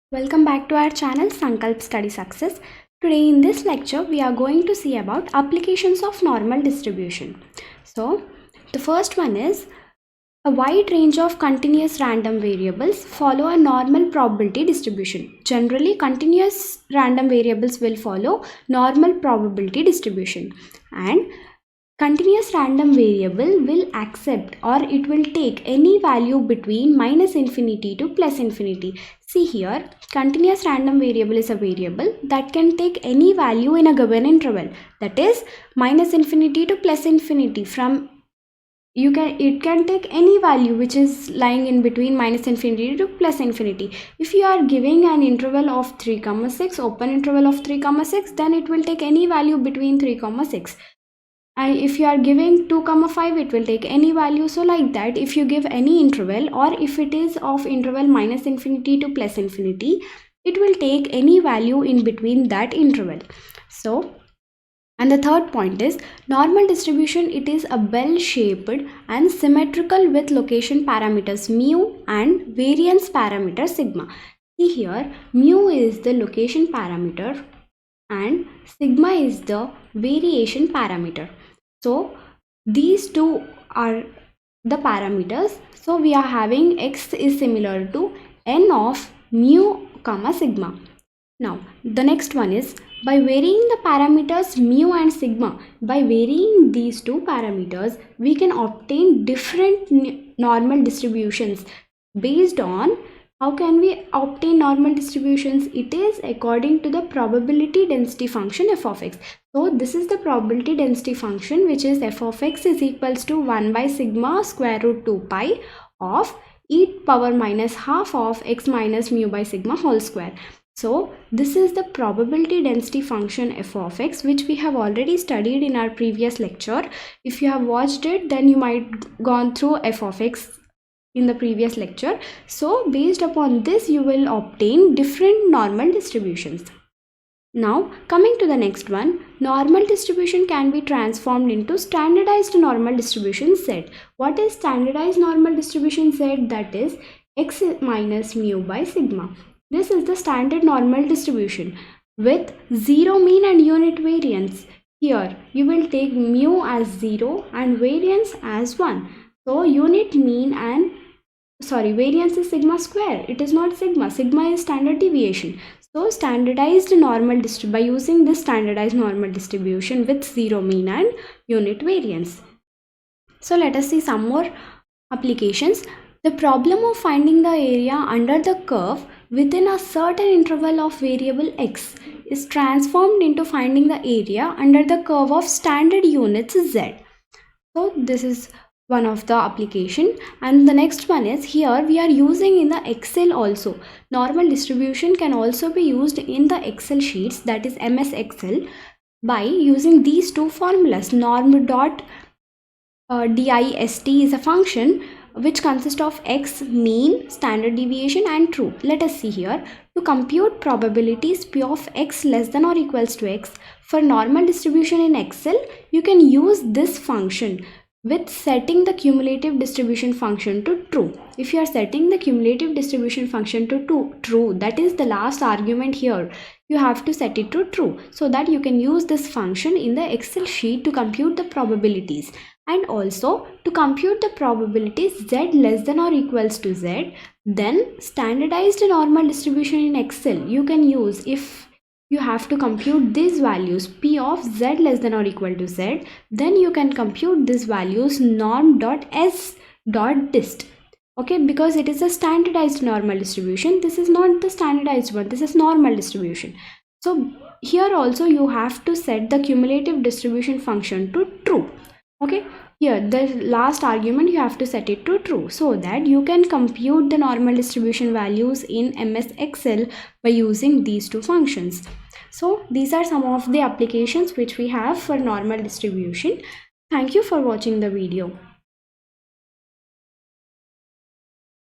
Welcome back to our channel Sankalp Study Success. Today in this lecture we are going to see about applications of normal distribution. So the first one is a wide range of continuous random variables follow a normal probability distribution. Generally continuous random variables will follow normal probability distribution, and continuous random variable will accept or it will take any value between -infinity to +infinity. See here, continuous random variable is a variable that can take any value in a given interval, that is -infinity to +infinity. It can take any value which is lying in between -infinity to +infinity. If you are giving an interval of 3,6, open interval of 3,6, then it will take any value between 3,6. And if you are giving 2,5, it will take any value. So like that, if you give any interval, or if it is of interval -infinity to +infinity, it will take any value in between that interval. So, and the third point is normal distribution. It is a bell-shaped and symmetrical with location parameters mu and variance parameter sigma. See here, mu is the location parameter and sigma is the variation parameter. So these two are the parameters. So we are having x is similar to n of mu comma sigma. Now the next one is, by varying the parameters mu and sigma, by varying these two parameters, we can obtain different normal distributions. Based on how can we obtain normal distributions? It is according to the probability density function f of x. So this is the probability density function, which is f of x is equals to 1 by sigma square root 2 pi of e power minus half of x minus mu by sigma whole square. So this is the probability density function f of x, which we have already studied in our previous lecture. If you have watched it, then you might gone through f of x in the previous lecture. So based upon this, you will obtain different normal distributions. Now coming to the next one, normal distribution can be transformed into standardized normal distribution Z. What is standardized normal distribution Z? That is x minus mu by sigma. This is the standard normal distribution with zero mean and unit variance. Here you will take mu as 0 and variance as 1. So unit mean and variance is sigma square. It is not sigma. Sigma is standard deviation. So standardized normal by using this standardized normal distribution with zero mean and unit variance. So let us see some more applications. The problem of finding the area under the curve within a certain interval of variable x is transformed into finding the area under the curve of standard units z. So this is one of the application, and the next one is, here we are using in the Excel also. Normal distribution can also be used in the Excel sheets, that is MS Excel, by using these two formulas. Norm dot dist is a function which consists of x, mean, standard deviation and true. Let us see here. To compute probabilities p of x less than or equals to x for normal distribution in Excel, you can use this function with setting the cumulative distribution function to true. If you are setting the cumulative distribution function to true, that is the last argument here, you have to set it to true, so that you can use this function in the Excel sheet to compute the probabilities. And also to compute the probabilities z less than or equals to z, then standardized normal distribution in Excel you can use. If you have to compute these values p of z less than or equal to z, then you can compute these values norm.s.dist. Okay, because it is a standardized normal distribution. This is not the standardized one, this is normal distribution. So here also you have to set the cumulative distribution function to true. Okay, here the last argument you have to set it to true, so that you can compute the normal distribution values in MS Excel by using these two functions. So these are some of the applications which we have for normal distribution. Thank you for watching the video.